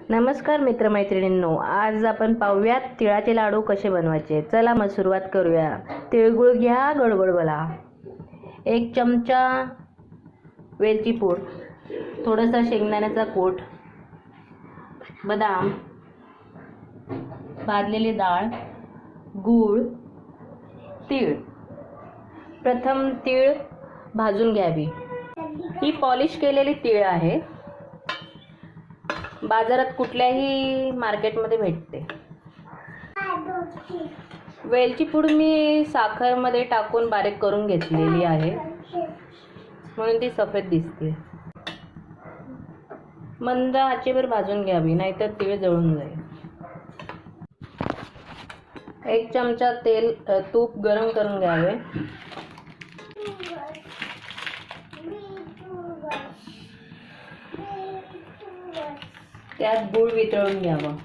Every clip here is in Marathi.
नमस्कार मित्रमैत्रिणींनो, आज आपण पाहूयात तिळाचे लाडू कसे बनवायचे। चला मग सुरुवात करूया। तिळगुळ घ्या, गडगड बोला। 1 चमचा वेलची पूड, थोडासा शेंगदाण्याचा कूट, बदाम, भाजलेली डाळ, गूळ, तीळ। प्रथम तीळ भाजून घ्यावी। ही पॉलिश केलेली तीळ आहे, बाजारात कुठल्याही मार्केटमध्ये भेटते। वेलची पूड मी साखरमध्ये टाकून बारीक करून घेतलेली आहे, म्हणून ती सफेद दिसते। मंद आचेवर भाजून घ्यावी, नाहीतर तीळ जळून जाईल। 1 चमचा तूप गरम करून घ्यावे। त्यात गूळ वितळून घ्यावा।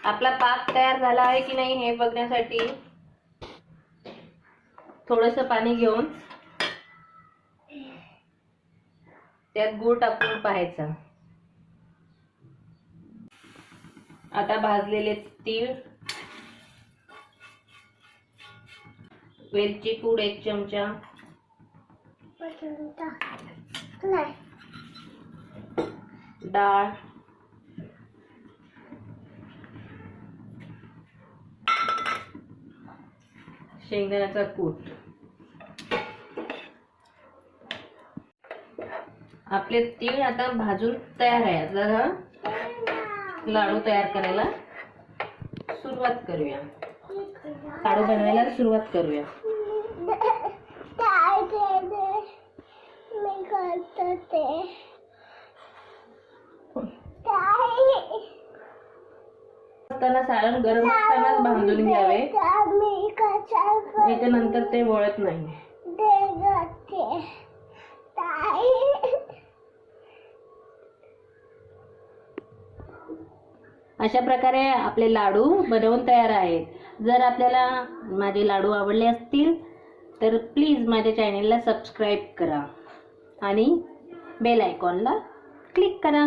आपला पाक तयार झाला आहे की नाही हे बघण्यासाठी थोडंसं पाणी घेऊन त्यात गूळ टाकून पाहायचा। आता भाजलेले तीळ, वेलची पूड 1 चमचा, डाळ, शेंगदाण्याचा कूट। आपले तीळ आता भाजून तयार आहे। आता लाडू तयार करायला सुरुवात करूया। लाडू बनवायला सुरुवात करूया। सारण गरम असतानाच बांधून घ्यावे, नंतर ते वळत नाही। अशा प्रकारे आपले लाडू बनवून तयार आहेत। जर आपल्याला माझे लाडू आवडले असतील तर प्लीज माझ्या चॅनलला सबस्क्राईब करा आणि बेल आयकॉनला क्लिक करा।